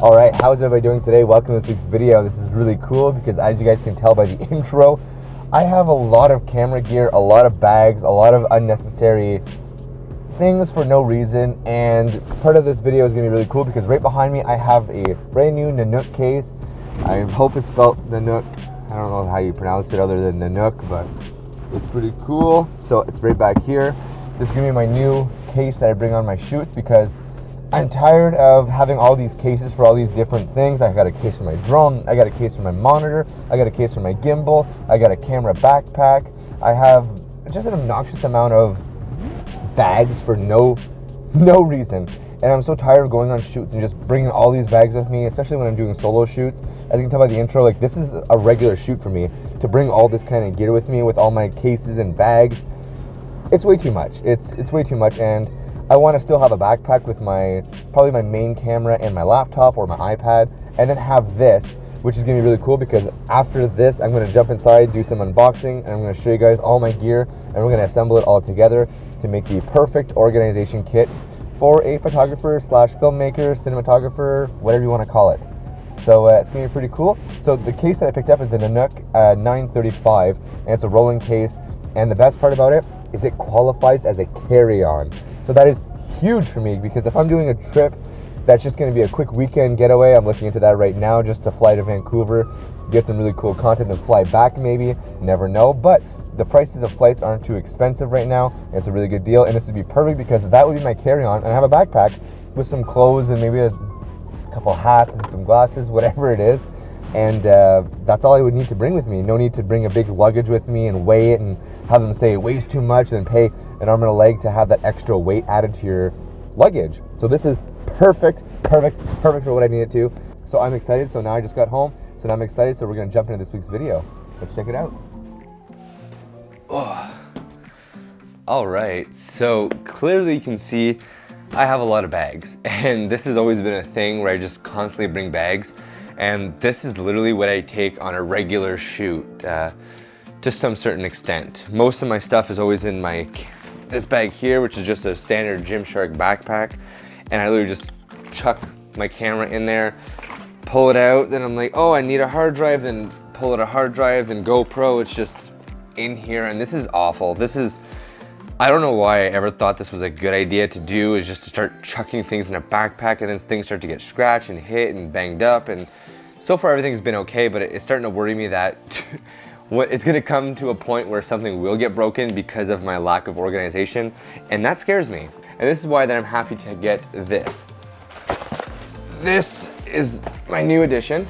Alright, how's everybody doing today? Welcome to this week's video. This is really cool because, as you guys can tell by the intro, I have a lot of camera gear, a lot of bags, a lot of unnecessary things for no reason, and part of this video is going to be really cool because right behind me I have a brand new Nanuk case. I hope it's spelled Nanuk. I don't know how you pronounce it other than Nanuk, but it's pretty cool. So it's right back here. This is going to be my new case that I bring on my shoots because I'm tired of having all these cases for all these different things. I got a case for my drone, I got a case for my monitor, I got a case for my gimbal, I got a camera backpack. I have just an obnoxious amount of bags for no reason. And I'm so tired of going on shoots and just bringing all these bags with me, especially when I'm doing solo shoots. As you can tell by the intro, like, this is a regular shoot for me. To bring all this kind of gear with me with all my cases and bags, it's way too much. It's way too much, and I want to still have a backpack with probably my main camera and my laptop or my iPad, and then have this, which is going to be really cool because after this, I'm going to jump inside, do some unboxing, and I'm going to show you guys all my gear, and we're going to assemble it all together to make the perfect organization kit for a photographer slash filmmaker, cinematographer, whatever you want to call it. So it's going to be pretty cool. So the case that I picked up is the Nanuk 935, and it's a rolling case, and the best part about it is it qualifies as a carry-on. So that is huge for me because if I'm doing a trip that's just going to be a quick weekend getaway, I'm looking into that right now, just to fly to Vancouver, get some really cool content and fly back maybe, never know. But the prices of flights aren't too expensive right now. It's a really good deal, and this would be perfect because that would be my carry-on, and I have a backpack with some clothes and maybe a couple hats and some glasses, whatever it is, and that's all I would need to bring with me. No need to bring a big luggage with me and weigh it and have them say it weighs too much and pay an arm and a leg to have that extra weight added to your luggage. So this is perfect for what I needed to. So I'm excited. So now I just got home, so now I'm excited. So we're gonna jump into this week's video. Let's check it out. Oh. All right, so clearly you can see I have a lot of bags, and this has always been a thing where I just constantly bring bags, and this is literally what I take on a regular shoot to some certain extent. Most of my stuff is always in this bag here, which is just a standard Gymshark backpack, and I literally just chuck my camera in there, pull it out, then I'm like, oh, I need a hard drive, then pull out a hard drive, then GoPro. It's just in here, and this is awful. I don't know why I ever thought this was a good idea to do, is just to start chucking things in a backpack, and then things start to get scratched and hit and banged up, and so far everything's been okay, but it's starting to worry me that it's gonna come to a point where something will get broken because of my lack of organization, and that scares me. And this is why that I'm happy to get this. This is my new addition.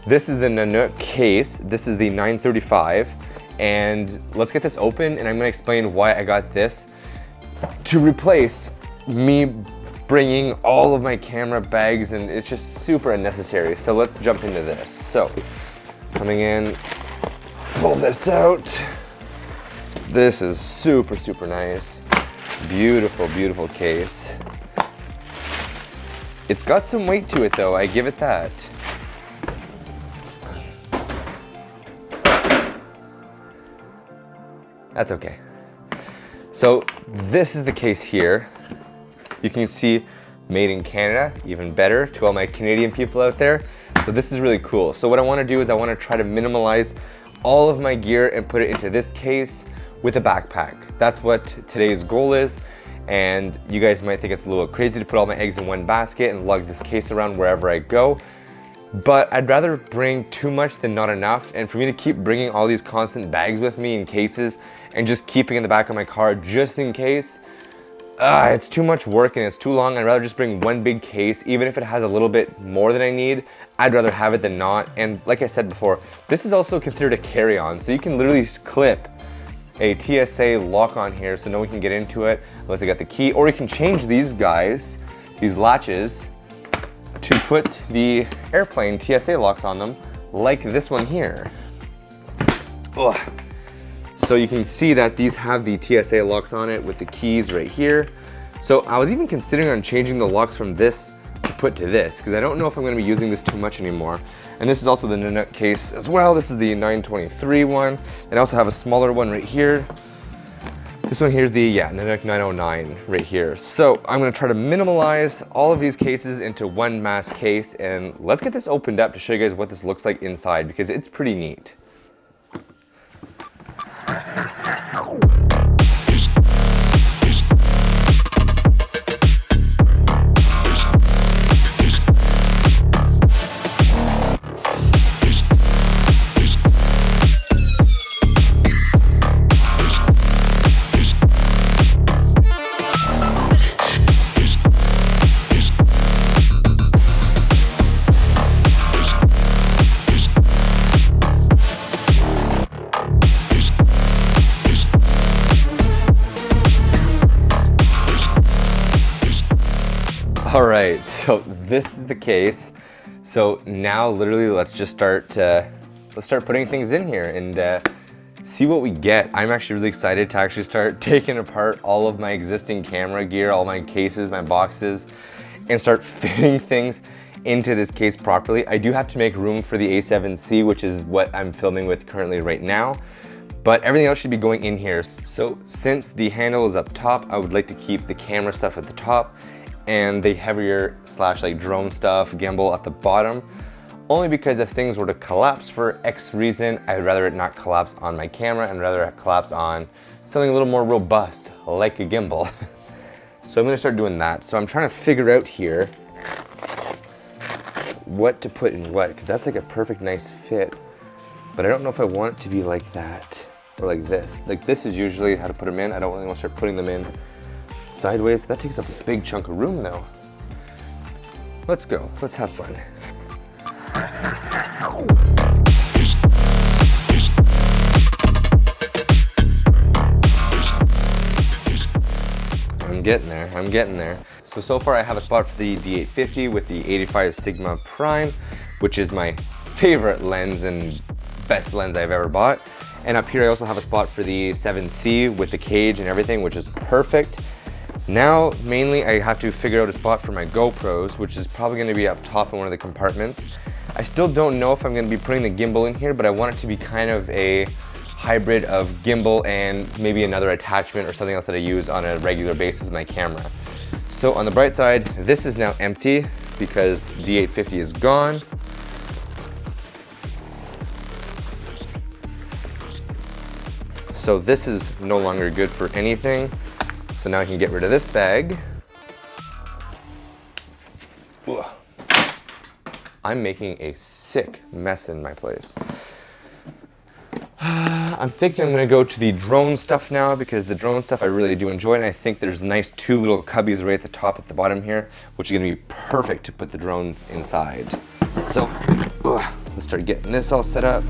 This is the Nanuk case. This is the 935. And let's get this open, and I'm gonna explain why I got this to replace me bringing all of my camera bags, and it's just super unnecessary. So let's jump into this. So coming in, pull this out. This is super nice. Beautiful case. It's got some weight to it though, I give it that. That's okay. So this is the case here. You can see made in Canada, even better to all my Canadian people out there. So this is really cool. So what I want to do is I want to try to minimalize all of my gear and put it into this case with a backpack. That's what today's goal is. And you guys might think it's a little crazy to put all my eggs in one basket and lug this case around wherever I go. But I'd rather bring too much than not enough, and for me to keep bringing all these constant bags with me in cases and just keeping in the back of my car just in case, it's too much work and it's too long. I'd rather just bring one big case, even if it has a little bit more than I need. I'd rather have it than not. And like I said before, this is also considered a carry-on, so you can literally clip a TSA lock on here so no one can get into it unless they got the key, or you can change these latches, to put the airplane TSA locks on them, like this one here. Ugh. So you can see that these have the TSA locks on it with the keys right here. So I was even considering on changing the locks from this to put to this, because I don't know if I'm going to be using this too much anymore. And this is also the Nanuk case as well. This is the 923 one, and I also have a smaller one right here. This one here's the, Nanuk 909 right here. So I'm gonna try to minimalize all of these cases into one mass case, and let's get this opened up to show you guys what this looks like inside, because it's pretty neat. All right, so this is the case. So now literally let's start putting things in here and see what we get. I'm actually really excited to actually start taking apart all of my existing camera gear, all my cases, my boxes, and start fitting things into this case properly. I do have to make room for the A7C, which is what I'm filming with currently right now, but everything else should be going in here. So since the handle is up top, I would like to keep the camera stuff at the top and the heavier slash like drone stuff, gimbal at the bottom, only because if things were to collapse for X reason, I'd rather it not collapse on my camera and rather it collapse on something a little more robust like a gimbal. So I'm gonna start doing that. So I'm trying to figure out here what to put in what, because that's like a perfect nice fit, but I don't know if I want it to be like that or like this. Like this is usually how to put them in. I don't really want to start putting them in sideways. That takes up a big chunk of room though. Let's go, let's have fun. I'm getting there. So far I have a spot for the D850 with the 85 Sigma Prime, which is my favorite lens and best lens I've ever bought. And up here I also have a spot for the 7C with the cage and everything, which is perfect. Now, mainly I have to figure out a spot for my GoPros, which is probably gonna be up top in one of the compartments. I still don't know if I'm gonna be putting the gimbal in here, but I want it to be kind of a hybrid of gimbal and maybe another attachment or something else that I use on a regular basis with my camera. So on the bright side, this is now empty because D850 is gone. So this is no longer good for anything. So now I can get rid of this bag. Ugh. I'm making a sick mess in my place. I'm thinking I'm gonna go to the drone stuff now because the drone stuff I really do enjoy, and I think there's nice two little cubbies right at the top at the bottom here, which is gonna be perfect to put the drones inside. So let's start getting this all set up.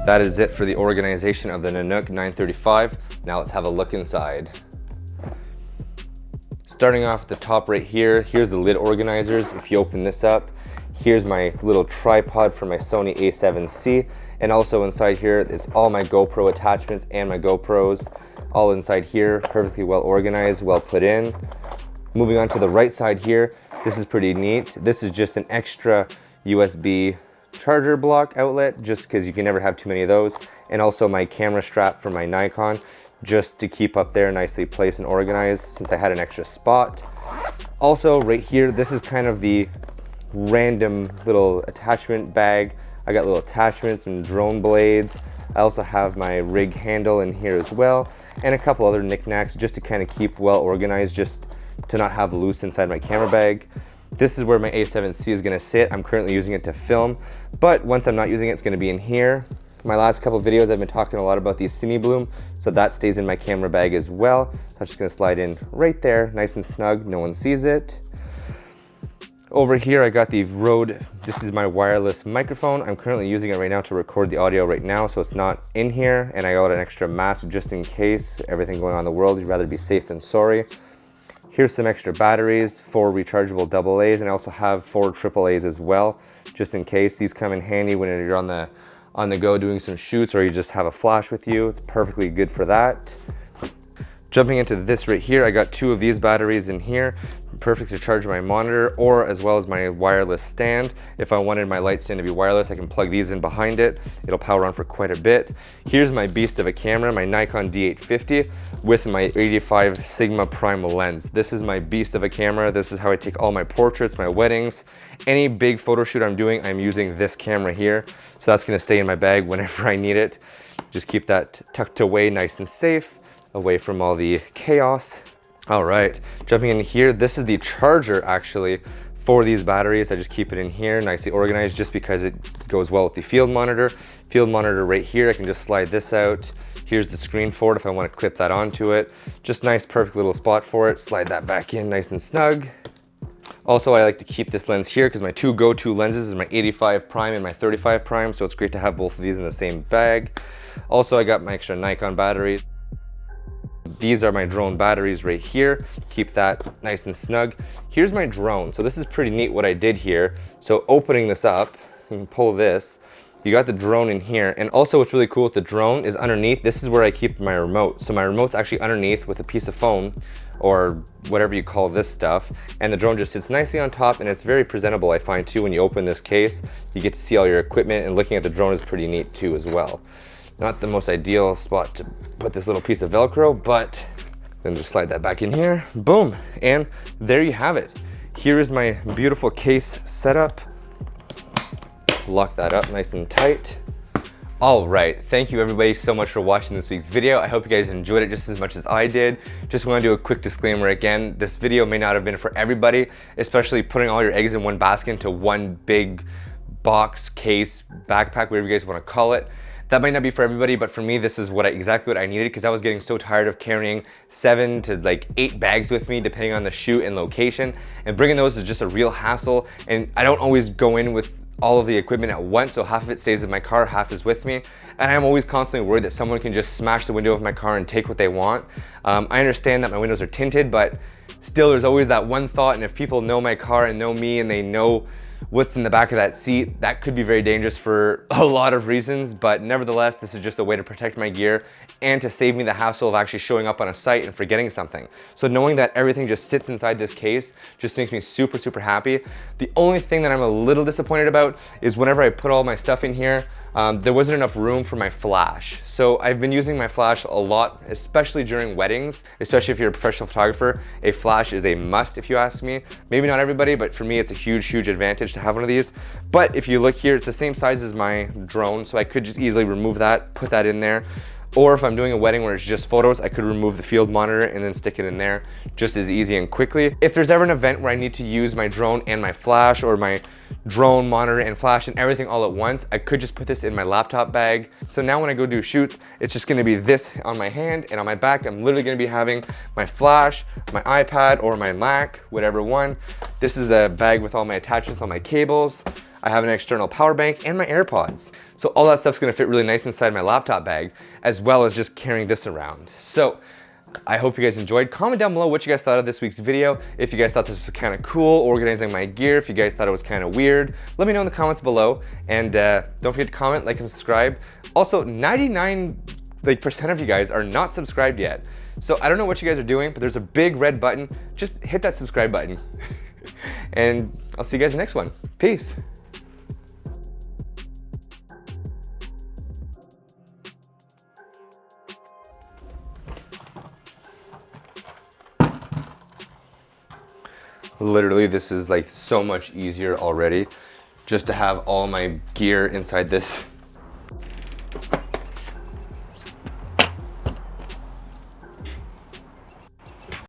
That is it for the organization of the Nanuk 935. Now let's have a look inside. Starting off at the top right here, here's the lid organizers. If you open this up, here's my little tripod for my Sony A7C. And also inside here is all my GoPro attachments and my GoPros. All inside here, perfectly well organized, well put in. Moving on to the right side here, this is pretty neat. This is just an extra USB charger block outlet, just because you can never have too many of those, and also my camera strap for my Nikon, just to keep up there nicely placed and organized since I had an extra spot. Also right here, this is kind of the random little attachment bag. I got little attachments and drone blades. I also have my rig handle in here as well, and a couple other knickknacks just to kind of keep well organized, just to not have loose inside my camera bag. This is where my A7C is gonna sit. I'm currently using it to film, but once I'm not using it, it's gonna be in here. My last couple videos, I've been talking a lot about the Cine Bloom, so that stays in my camera bag as well. That's just gonna slide in right there, nice and snug, no one sees it. Over here, I got the Rode, this is my wireless microphone. I'm currently using it right now to record the audio right now, so it's not in here, and I got an extra mask just in case, everything going on in the world, you'd rather be safe than sorry. Here's some extra batteries, 4 rechargeable AA's, and I also have 4 AAA's as well, just in case. These come in handy when you're on on the go doing some shoots, or you just have a flash with you. It's perfectly good for that. Jumping into this right here, I got 2 of these batteries in here, perfect to charge my monitor, or as well as my wireless stand. If I wanted my light stand to be wireless, I can plug these in behind it. It'll power on for quite a bit. Here's my beast of a camera, my Nikon D850 with my 85 Sigma Prime lens. This is my beast of a camera. This is how I take all my portraits, my weddings. Any big photo shoot I'm doing, I'm using this camera here. So that's gonna stay in my bag whenever I need it. Just keep that tucked away nice and safe, away from all the chaos. All right, jumping in here, this is the charger actually for these batteries. I just keep it in here, nicely organized, just because it goes well with the field monitor. Field monitor right here, I can just slide this out. Here's the screen for it if I want to clip that onto it. Just nice, perfect little spot for it. Slide that back in nice and snug. Also, I like to keep this lens here because my 2 go-to lenses is my 85 prime and my 35 prime, so it's great to have both of these in the same bag. Also, I got my extra Nikon batteries. These are my drone batteries right here. Keep that nice and snug. Here's my drone. So this is pretty neat what I did here. So opening this up, you can pull this. You got the drone in here. And also what's really cool with the drone is underneath, this is where I keep my remote. So my remote's actually underneath with a piece of foam or whatever you call this stuff. And the drone just sits nicely on top, and it's very presentable, I find too. When you open this case, you get to see all your equipment, and looking at the drone is pretty neat too as well. Not the most ideal spot to put this little piece of Velcro, but then just slide that back in here, boom, and there you have it. Here is my beautiful case setup. Lock that up nice and tight. All right, thank you everybody so much for watching this week's video. I hope you guys enjoyed it just as much as I did. Just want to do a quick disclaimer again. This video may not have been for everybody, especially putting all your eggs in one basket into one big box, case, backpack, whatever you guys want to call it. That might not be for everybody, but for me, this is exactly what I needed, because I was getting so tired of carrying 7 to 8 bags with me, depending on the shoot and location. And bringing those is just a real hassle. And I don't always go in with all of the equipment at once, so half of it stays in my car, half is with me. And I'm always constantly worried that someone can just smash the window of my car and take what they want. I understand that my windows are tinted, but still there's always that one thought, and if people know my car and know me and they know what's in the back of that seat, that could be very dangerous for a lot of reasons. But nevertheless, this is just a way to protect my gear and to save me the hassle of actually showing up on a site and forgetting something. So knowing that everything just sits inside this case just makes me super, super happy. The only thing that I'm a little disappointed about is whenever I put all my stuff in here, there wasn't enough room for my flash. So I've been using my flash a lot, especially during weddings, especially if you're a professional photographer. A flash is a must if you ask me. Maybe not everybody, but for me it's a huge, huge advantage to have one of these. But if you look here, it's the same size as my drone, so I could just easily remove that, put that in there. Or if I'm doing a wedding where it's just photos, I could remove the field monitor and then stick it in there just as easy and quickly. If there's ever an event where I need to use my drone and my flash, or my drone, monitor, and flash and everything all at once, I could just put this in my laptop bag. So now when I go do shoots, it's just gonna be this on my hand, and on my back, I'm literally gonna be having my flash, my iPad, or my Mac, whatever one. This is a bag with all my attachments, all my cables. I have an external power bank and my AirPods. So all that stuff's gonna fit really nice inside my laptop bag, as well as just carrying this around. So I hope you guys enjoyed. Comment down below what you guys thought of this week's video. If you guys thought this was kind of cool, organizing my gear. If you guys thought it was kind of weird, let me know in the comments below. And don't forget to comment, like, and subscribe. Also, 99% of you guys are not subscribed yet. So I don't know what you guys are doing, but there's a big red button. Just hit that subscribe button. And I'll see you guys in the next one. Peace. Literally, this is like so much easier already, just to have all my gear inside this